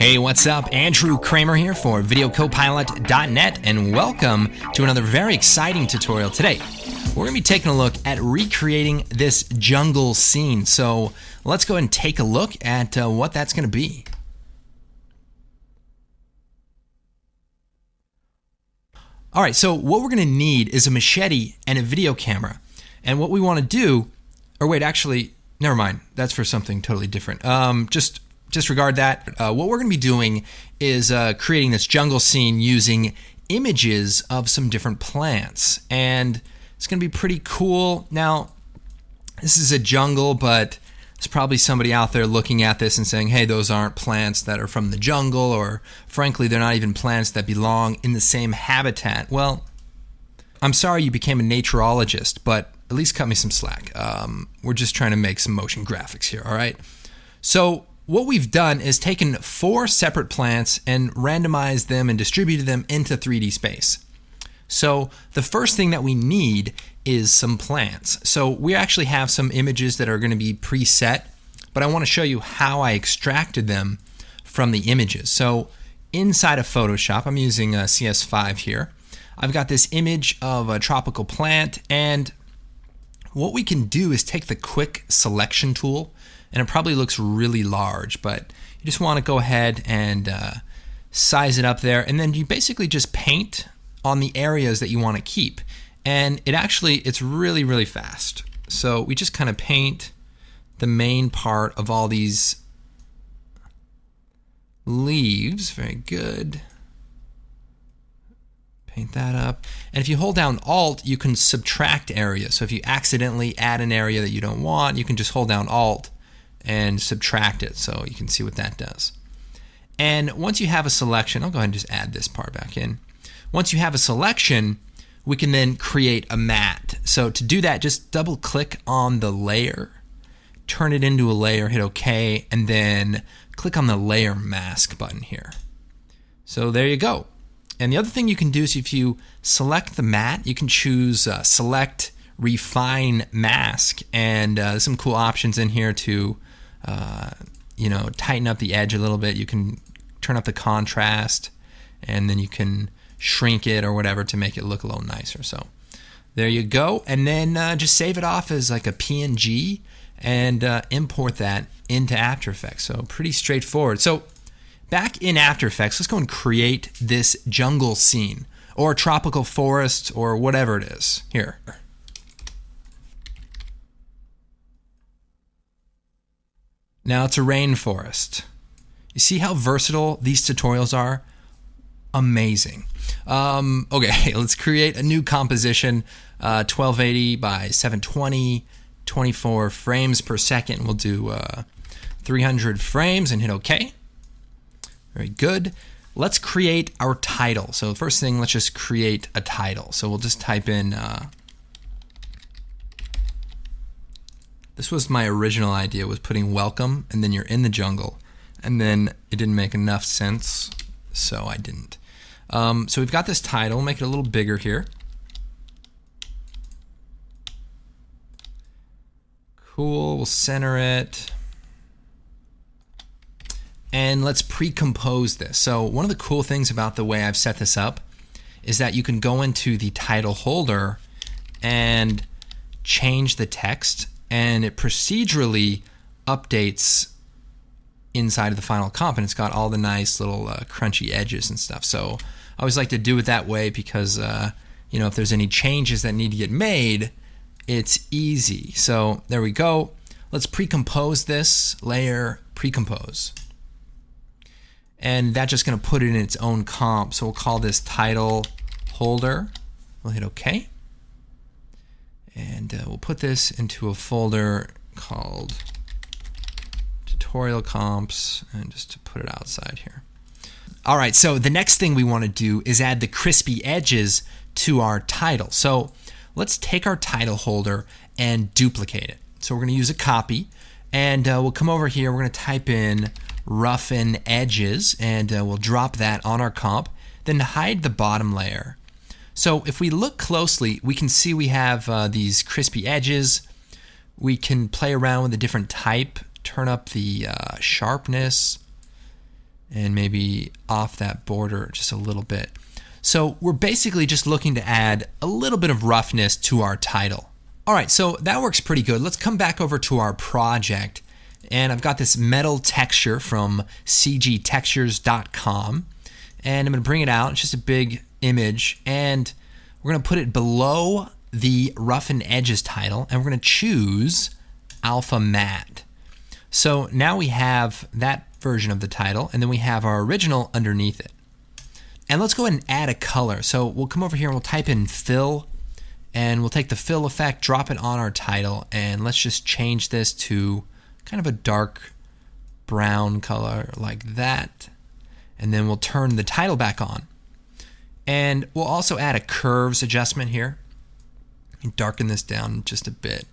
Hey, what's up? Andrew Kramer here for VideoCopilot.net, and welcome to another very exciting tutorial today. We're going to be taking a look at recreating this jungle scene. So let's go ahead and take a look at what that's going to be. All right, so what we're going to need is a machete and a video camera. And what we want to do, or wait, actually, never mind. That's for something totally different. Just disregard that. What we're going to be doing is creating this jungle scene using images of some different plants. And it's going to be pretty cool. Now, this is a jungle, but there's probably somebody out there looking at this and saying, hey, those aren't plants that are from the jungle, or frankly, they're not even plants that belong in the same habitat. Well, I'm sorry you became a naturologist, but at least cut me some slack. We're just trying to make some motion graphics here, all right? So what we've done is taken 4 separate plants and randomized them and distributed them into 3D space. So the first thing that we need is some plants. So we actually have some images that are going to be preset, but I want to show you how I extracted them from the images. So inside of Photoshop, I'm using CS5 here. I've got this image of a tropical plant, and what we can do is take the quick selection tool, and it probably looks really large, but you just want to go ahead and size it up there, and then you basically just paint on the areas that you want to keep. And it's really, really fast. So we just kind of paint the main part of all these leaves. Very good. Paint that up. And if you hold down Alt, you can subtract areas. So if you accidentally add an area that you don't want, you can just hold down Alt and subtract it. So you can see what that does. And once you have a selection, I'll go ahead and just add this part back in. Once you have a selection, we can then create a matte. So to do that, just double click on the layer, turn it into a layer, hit OK, and then click on the layer mask button here. So there you go. And the other thing you can do is if you select the matte, you can choose select refine mask, and there's some cool options in here to tighten up the edge a little bit. You can turn up the contrast, and then you can shrink it or whatever to make it look a little nicer. So there you go. And then just save it off as like a PNG and import that into After Effects. So pretty straightforward. So back in After Effects, let's go and create this jungle scene or tropical forest or whatever it is. Here. Now it's a rainforest. You see how versatile these tutorials are? Amazing. Okay, let's create a new composition, 1280 by 720, 24 frames per second. We'll do 300 frames and hit OK. Very good. Let's create our title. So first thing, let's just create a title. So we'll just type in, this was my original idea, was putting welcome, and then you're in the jungle. And then it didn't make enough sense, so I didn't. So we've got this title. We'll make it a little bigger here. Cool, we'll center it. And let's pre-compose this. So one of the cool things about the way I've set this up is that you can go into the title holder and change the text, and it procedurally updates inside of the final comp, and it's got all the nice little crunchy edges and stuff. So I always like to do it that way because if there's any changes that need to get made, it's easy. So there we go. Let's pre-compose this layer, pre-compose. And that's just going to put it in its own comp. So we'll call this title holder. We'll hit OK. And we'll put this into a folder called tutorial comps, and just to put it outside here. All right, so the next thing we want to do is add the crispy edges to our title. So let's take our title holder and duplicate it. So we're going to use a copy, and we'll come over here. We're going to type in roughen edges, and we'll drop that on our comp, then hide the bottom layer. So if we look closely, we can see we have these crispy edges. We can play around with a different type, turn up the sharpness, and maybe off that border just a little bit. So we're basically just looking to add a little bit of roughness to our title. All right, so that works pretty good. Let's come back over to our project. And I've got this metal texture from cgtextures.com. And I'm going to bring it out. It's just a big image. And we're going to put it below the Roughen Edges title. And we're going to choose Alpha Matte. So now we have that version of the title. And then we have our original underneath it. And let's go ahead and add a color. So we'll come over here and we'll type in fill. And we'll take the fill effect, drop it on our title. And let's just change this to kind of a dark brown color like that. And then we'll turn the title back on. And we'll also add a curves adjustment here. And darken this down just a bit.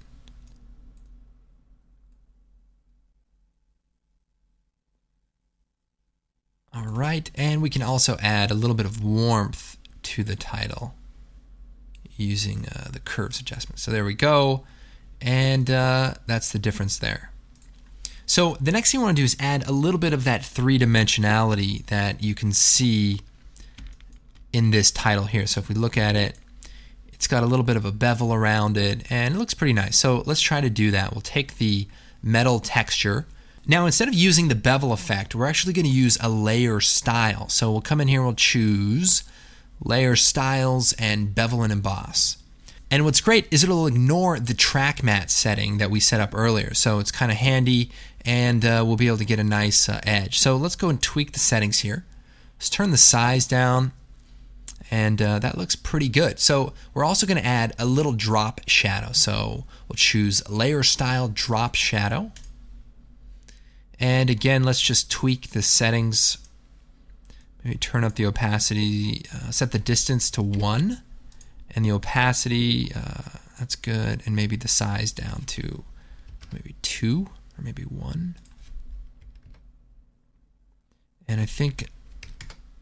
All right, and we can also add a little bit of warmth to the title using the curves adjustment. So there we go. And that's the difference there. So the next thing I want to do is add a little bit of that three-dimensionality that you can see in this title here. So if we look at it, it's got a little bit of a bevel around it, and it looks pretty nice. So let's try to do that. We'll take the metal texture. Now instead of using the bevel effect, we're actually going to use a layer style. So we'll come in here, we'll choose Layer Styles and Bevel and Emboss. And what's great is it'll ignore the track matte setting that we set up earlier. So it's kind of handy, and we'll be able to get a nice edge. So let's go and tweak the settings here. Let's turn the size down, and that looks pretty good. So we're also going to add a little drop shadow. So we'll choose Layer Style Drop Shadow. And again, let's just tweak the settings. Maybe turn up the opacity, set the distance to 1. And the opacity, that's good. And maybe the size down to maybe 2 or maybe 1. And I think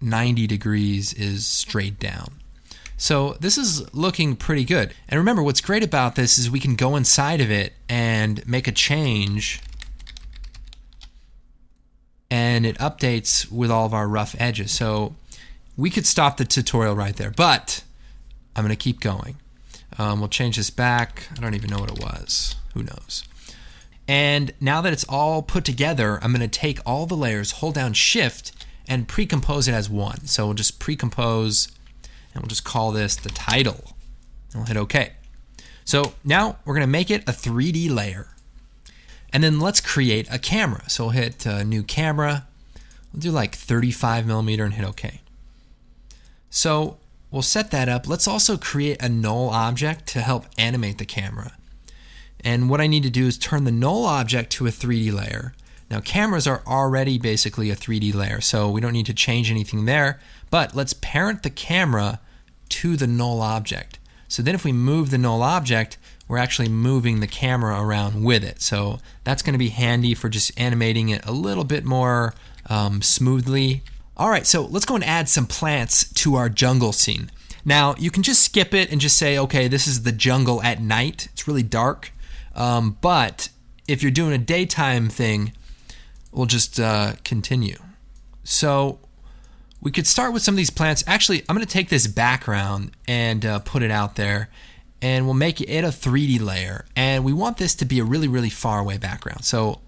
90 degrees is straight down. So this is looking pretty good. And remember, what's great about this is we can go inside of it and make a change, and it updates with all of our rough edges. So we could stop the tutorial right there, but I'm going to keep going. We'll change this back. I don't even know what it was. Who knows? And now that it's all put together, I'm going to take all the layers, hold down Shift, and pre-compose it as one. So we'll just pre-compose, and we'll just call this the title. And we'll hit OK. So now we're going to make it a 3D layer. And then let's create a camera. So we'll hit New Camera. We'll do like 35mm and hit OK. So we'll set that up. Let's also create a null object to help animate the camera. And what I need to do is turn the null object to a 3D layer. Now cameras are already basically a 3D layer, so we don't need to change anything there. But let's parent the camera to the null object. So then if we move the null object, we're actually moving the camera around with it. So that's going to be handy for just animating it a little bit more smoothly. All right, so let's go and add some plants to our jungle scene. Now you can just skip it and just say, okay, this is the jungle at night. It's really dark. But if you're doing a daytime thing, we'll just continue. So we could start with some of these plants. Actually, I'm going to take this background and put it out there, and we'll make it a 3D layer. And we want this to be a really, really far away background. So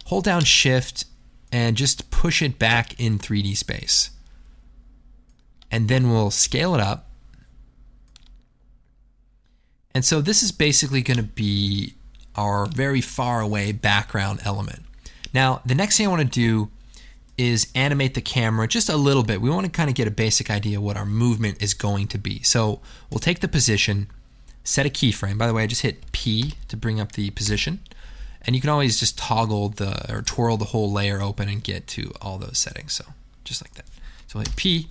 hold down Shift and just push it back in 3D space. And then we'll scale it up. And so this is basically going to be our very far away background element. Now, the next thing I want to do is animate the camera just a little bit. We want to kind of get a basic idea of what our movement is going to be. So we'll take the position, set a keyframe. By the way, I just hit P to bring up the position. And you can always just toggle or twirl the whole layer open and get to all those settings. So just like that. So we'll hit P.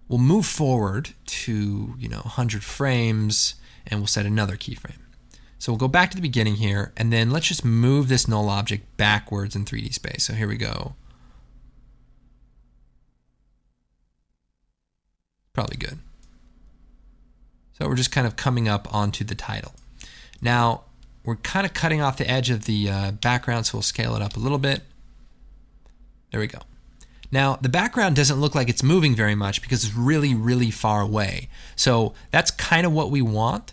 We'll move forward to 100 frames, and we'll set another keyframe. So we'll go back to the beginning here, and then let's just move this null object backwards in 3D space. So here we go. Probably good. So we're just kind of coming up onto the title. Now, we're kind of cutting off the edge of the background, so we'll scale it up a little bit. There we go. Now, the background doesn't look like it's moving very much because it's really, really far away. So that's kind of what we want,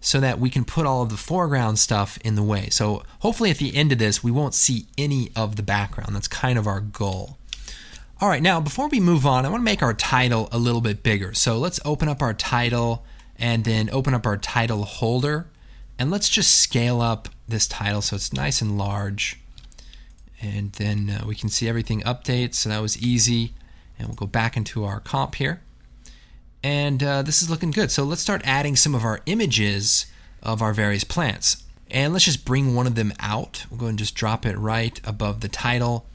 so that we can put all of the foreground stuff in the way. So hopefully at the end of this, we won't see any of the background. That's kind of our goal. All right, now before we move on, I want to make our title a little bit bigger. So let's open up our title and then open up our title holder. And let's just scale up this title so it's nice and large. And then we can see everything updates. So that was easy. And we'll go back into our comp here. And this is looking good. So let's start adding some of our images of our various plants. And let's just bring one of them out. We'll go and just drop it right above the title.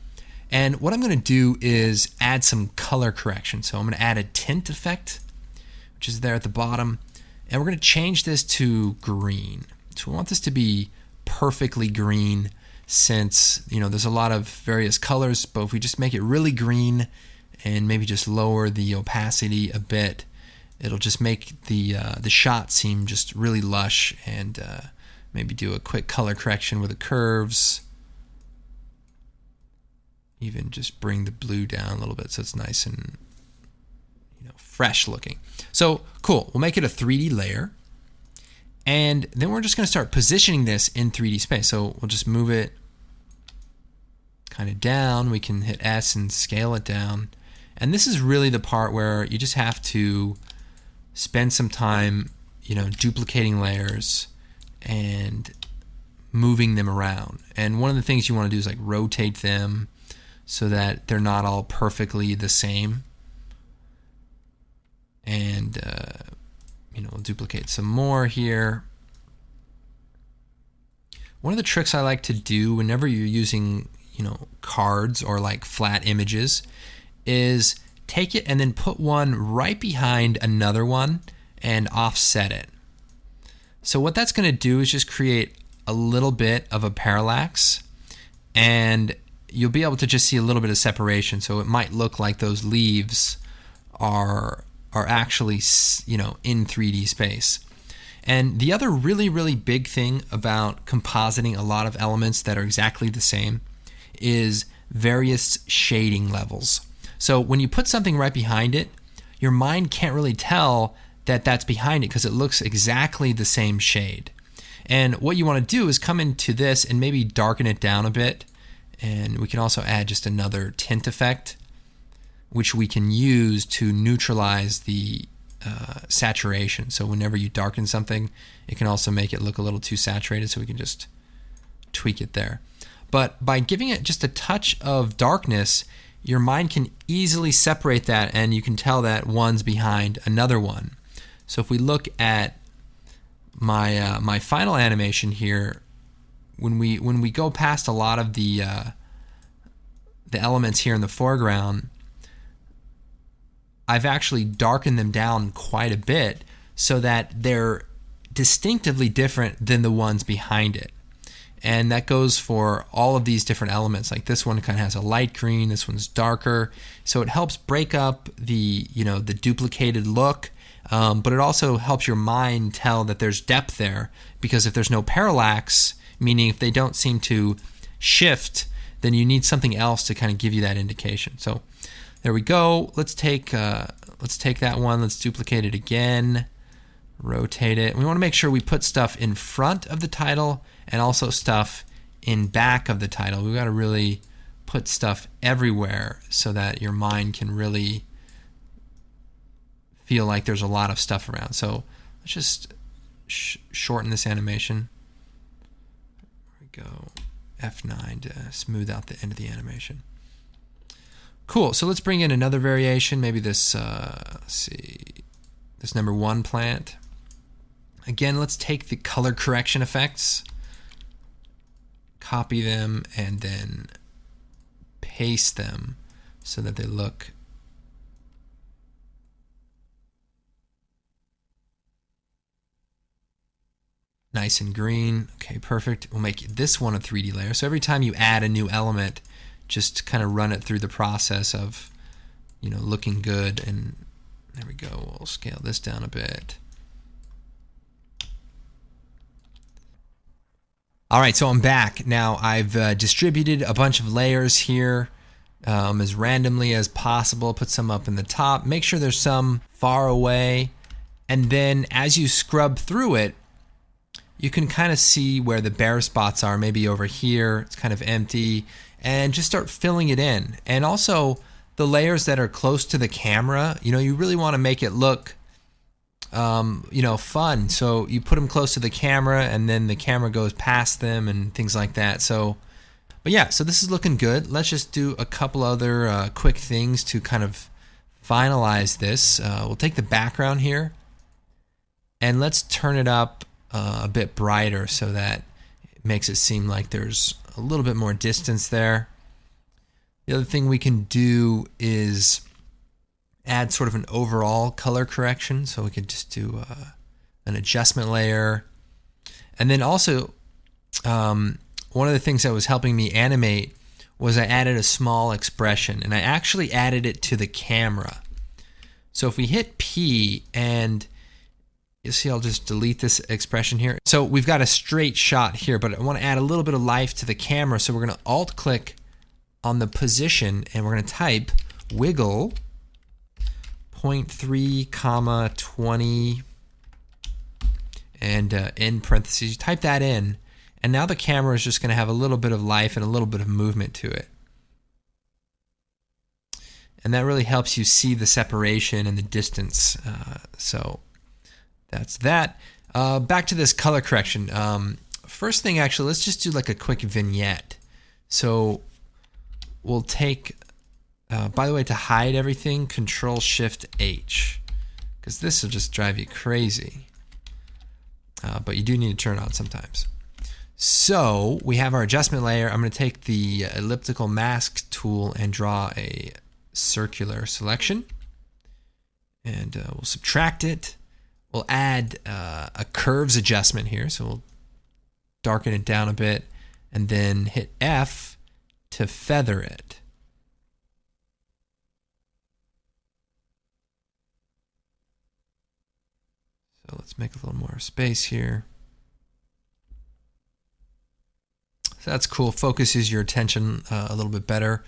And what I'm going to do is add some color correction. So I'm going to add a tint effect, which is there at the bottom. And we're going to change this to green. So we want this to be perfectly green, since there's a lot of various colors, but if we just make it really green and maybe just lower the opacity a bit, it'll just make the shot seem just really lush. And maybe do a quick color correction with the curves. Even just bring the blue down a little bit so it's nice and fresh looking. So cool, we'll make it a 3D layer. And then we're just going to start positioning this in 3D space. So we'll just move it kind of down. We can hit S and scale it down. And this is really the part where you just have to spend some time, duplicating layers and moving them around. And one of the things you want to do is like rotate them so that they're not all perfectly the same. And we'll duplicate some more here. One of the tricks I like to do whenever you're using cards or like flat images is take it and then put one right behind another one and offset it. So what that's going to do is just create a little bit of a parallax, and you'll be able to just see a little bit of separation. So it might look like those leaves are actually in 3D space. And the other really, really big thing about compositing a lot of elements that are exactly the same is various shading levels. So when you put something right behind it, your mind can't really tell that that's behind it because it looks exactly the same shade. And what you want to do is come into this and maybe darken it down a bit. And we can also add just another tint effect, which we can use to neutralize the saturation. So whenever you darken something, it can also make it look a little too saturated, so we can just tweak it there. But by giving it just a touch of darkness, your mind can easily separate that, and you can tell that one's behind another one. So if we look at my final animation here, when we go past a lot of the elements here in the foreground, I've actually darkened them down quite a bit so that they're distinctively different than the ones behind it. And that goes for all of these different elements. Like this one kind of has a light green, this one's darker. So it helps break up the duplicated look, but it also helps your mind tell that there's depth there, because if there's no parallax, meaning if they don't seem to shift, then you need something else to kind of give you that indication. So there we go. Let's take that one. Let's duplicate it again, rotate it. We want to make sure we put stuff in front of the title and also stuff in back of the title. We've got to really put stuff everywhere so that your mind can really feel like there's a lot of stuff around. So let's just shorten this animation. There we go. F9 to smooth out the end of the animation. Cool. So let's bring in another variation. Maybe this, let's see, this number 1 plant. Again, let's take the color correction effects, copy them, and then paste them so that they look nice and green. Okay, perfect. We'll make this one a 3D layer. So every time you add a new element, just kind of run it through the process of, looking good. And there we go. We'll scale this down a bit. All right, so I'm back. Now I've distributed a bunch of layers here as randomly as possible. Put some up in the top. Make sure there's some far away. And then as you scrub through it, you can kind of see where the bare spots are. Maybe over here, it's kind of empty. And just start filling it in. And also the layers that are close to the camera, you really want to make it look fun. So you put them close to the camera and then the camera goes past them and things like that. So this is looking good. Let's just do a couple other quick things to kind of finalize this. We'll take the background here and let's turn it up a bit brighter so that it makes it seem like there's a little bit more distance there. The other thing we can do is add sort of an overall color correction. So we could just do an adjustment layer. And then also, one of the things that was helping me animate was I added a small expression, and I actually added it to the camera. So if we hit P, and you see I'll just delete this expression here. So we've got a straight shot here, but I want to add a little bit of life to the camera. So we're going to Alt-click on the position, and we're going to type wiggle 0.3, 20, and in parentheses, you type that in, and now the camera is just going to have a little bit of life and a little bit of movement to it. And that really helps you see the separation and the distance. So that's that. Back to this color correction. First thing, actually, let's just do like a quick vignette. So we'll take, by the way, to hide everything, Control-Shift-H, because this will just drive you crazy. But you do need to turn it on sometimes. So we have our adjustment layer. I'm going to take the elliptical mask tool and draw a circular selection. And we'll subtract it. We'll add a curves adjustment here. So we'll darken it down a bit and then hit F to feather it. So let's make a little more space here. So that's cool. Focuses your attention a little bit better.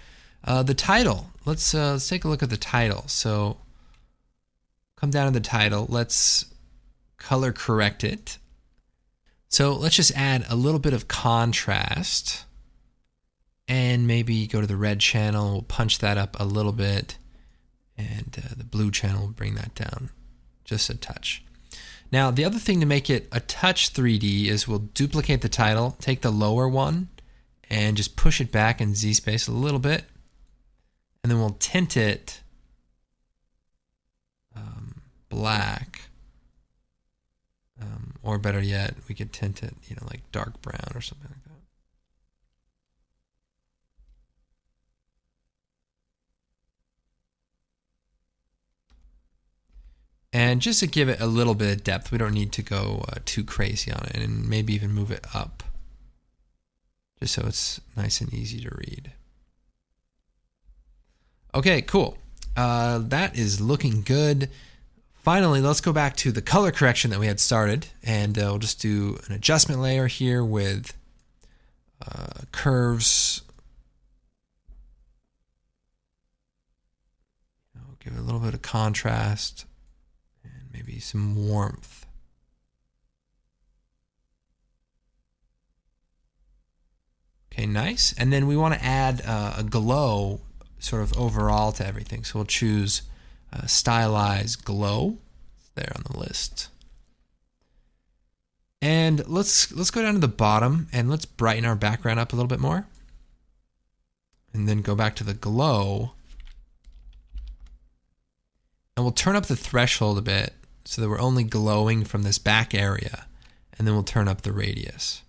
The title. Let's take a look at the title. So come down to the title. Let's color correct it. So let's just add a little bit of contrast. And maybe go to the red channel. We'll punch that up a little bit. And the blue channel will bring that down just a touch. Now, the other thing to make it a touch 3D is we'll duplicate the title, take the lower one, and just push it back in Z-space a little bit. And then we'll tint it black. Or better yet, we could tint it, like dark brown or something like that. And just to give it a little bit of depth, we don't need to go too crazy on it, and maybe even move it up, just so it's nice and easy to read. Okay, cool. That is looking good. Finally, let's go back to the color correction that we had started, and we'll just do an adjustment layer here with curves. Give it a little bit of contrast. Maybe some warmth. Okay, nice. And then we want to add a glow sort of overall to everything. So we'll choose Stylize Glow. It's there on the list. And let's go down to the bottom and let's brighten our background up a little bit more. And then go back to the glow. And we'll turn up the threshold a bit so that we're only glowing from this back area. And then we'll turn up the radius.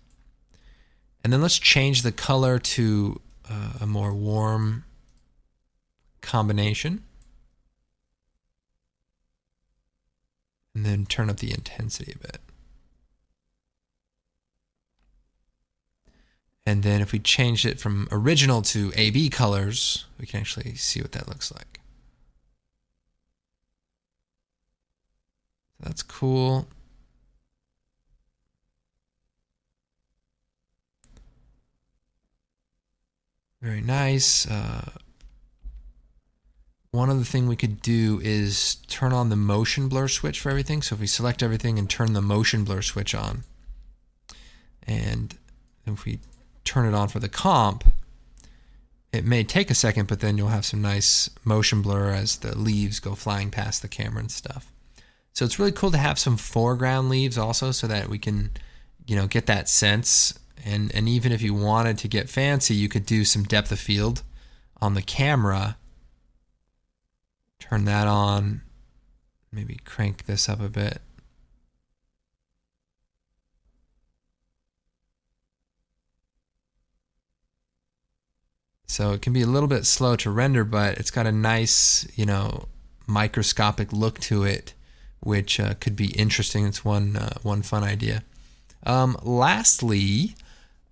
And then let's change the color to a more warm combination. And then turn up the intensity a bit. And then if we change it from original to AB colors, we can actually see what that looks like. That's cool. Very nice. one other thing we could do is turn on the motion blur switch for everything. So if we select everything and turn the motion blur switch on, and if we turn it on for the comp, it may take a second, but then you'll have some nice motion blur as the leaves go flying past the camera and stuff. So it's really cool to have some foreground leaves also, so that we can, get that sense. And even if you wanted to get fancy, you could do some depth of field on the camera. Turn that on, maybe crank this up a bit. So it can be a little bit slow to render, but it's got a nice, microscopic look to it, which could be interesting. It's one fun idea. Lastly,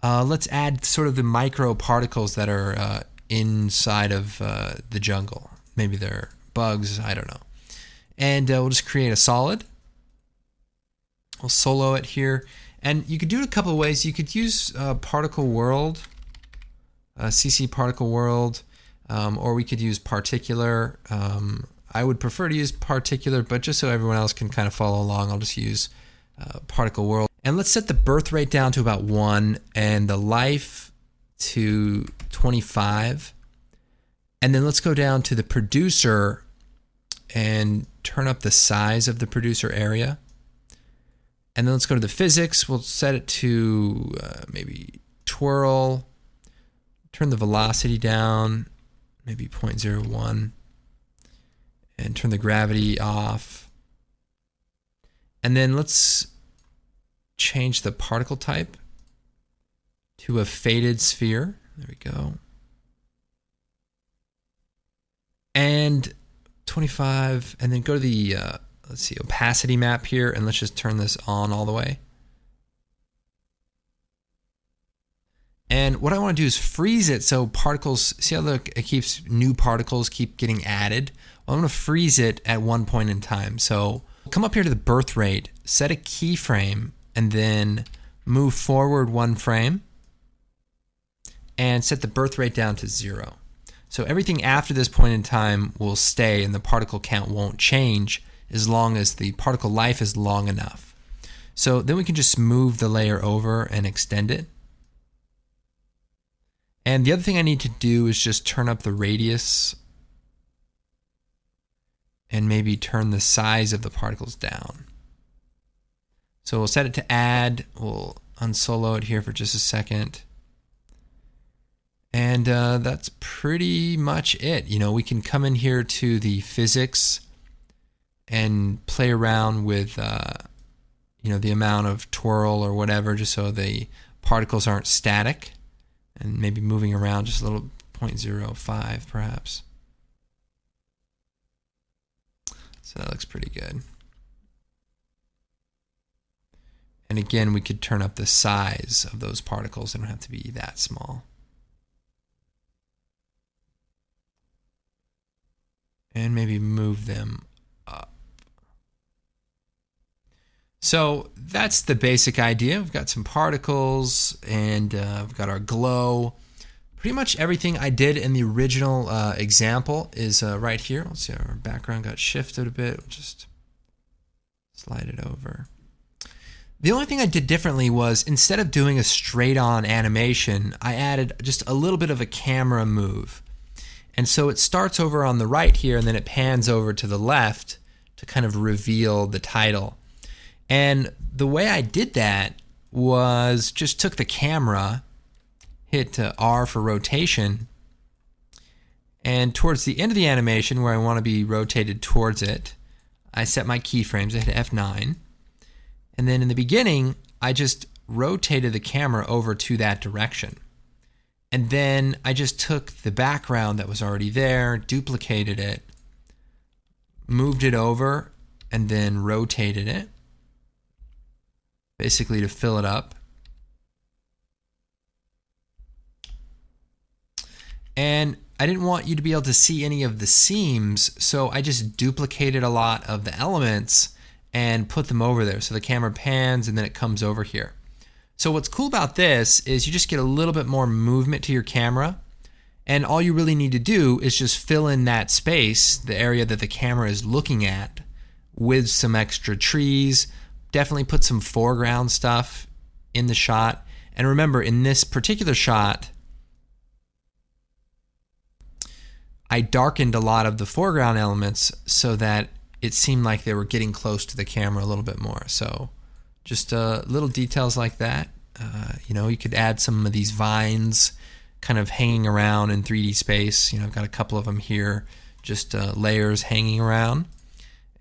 let's add sort of the micro particles that are inside of the jungle. Maybe they're bugs, I don't know. And we'll just create a solid. We'll solo it here. And you could do it a couple of ways. You could use particle world, CC particle world, or we could use particular. I would prefer to use particular, but just so everyone else can kind of follow along, I'll just use particle world. And let's set the birth rate down to about 1 and the life to 25. And then let's go down to the producer and turn up the size of the producer area. And then let's go to the physics. We'll set it to maybe twirl. Turn the velocity down, maybe 0.01. And turn the gravity off. And then let's change the particle type to a faded sphere. There we go. And 25, and then go to the, let's see, opacity map here, and let's just turn this on all the way. And what I want to do is freeze it so particles, see how it keeps, new particles keep getting added? Well, I'm going to freeze it at one point in time. So come up here to the birth rate, set a keyframe, and then move forward 1 frame, and set the birth rate down to 0. So everything after this point in time will stay, and the particle count won't change as long as the particle life is long enough. So then we can just move the layer over and extend it. And the other thing I need to do is just turn up the radius and maybe turn the size of the particles down. So we'll set it to add. We'll unsolo it here for just a second. And that's pretty much it. We can come in here to the physics and play around with, the amount of twirl or whatever, just so the particles aren't static. And maybe moving around just a little, 0.05 perhaps. So that looks pretty good. And again, we could turn up the size of those particles. They don't have to be that small. And maybe move them up. So that's the basic idea. We've got some particles, and we've got our glow. Pretty much everything I did in the original example is right here. Let's see, our background got shifted a bit. We'll just slide it over. The only thing I did differently was, instead of doing a straight-on animation, I added just a little bit of a camera move. And so it starts over on the right here, and then it pans over to the left to kind of reveal the title. And the way I did that was just took the camera, hit R for rotation, and towards the end of the animation where I want to be rotated towards it, I set my keyframes. I hit F9. And then in the beginning, I just rotated the camera over to that direction. And then I just took the background that was already there, duplicated it, moved it over, and then rotated it, basically to fill it up. And I didn't want you to be able to see any of the seams, so I just duplicated a lot of the elements and put them over there. So the camera pans and then it comes over here. So what's cool about this is you just get a little bit more movement to your camera, And all you really need to do is just fill in that space, the area that the camera is looking at, with some extra trees. Definitely put some foreground stuff in the shot. And remember, in this particular shot, I darkened a lot of the foreground elements so that it seemed like they were getting close to the camera a little bit more. So just little details like that. You could add some of these vines kind of hanging around in 3D space. I've got a couple of them here, just layers hanging around.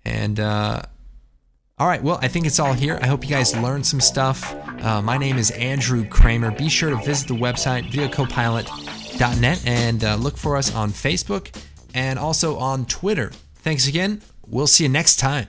And all right, well, I think it's all here. I hope you guys learned some stuff. My name is Andrew Kramer. Be sure to visit the website, videocopilot.net, and look for us on Facebook and also on Twitter. Thanks again. We'll see you next time.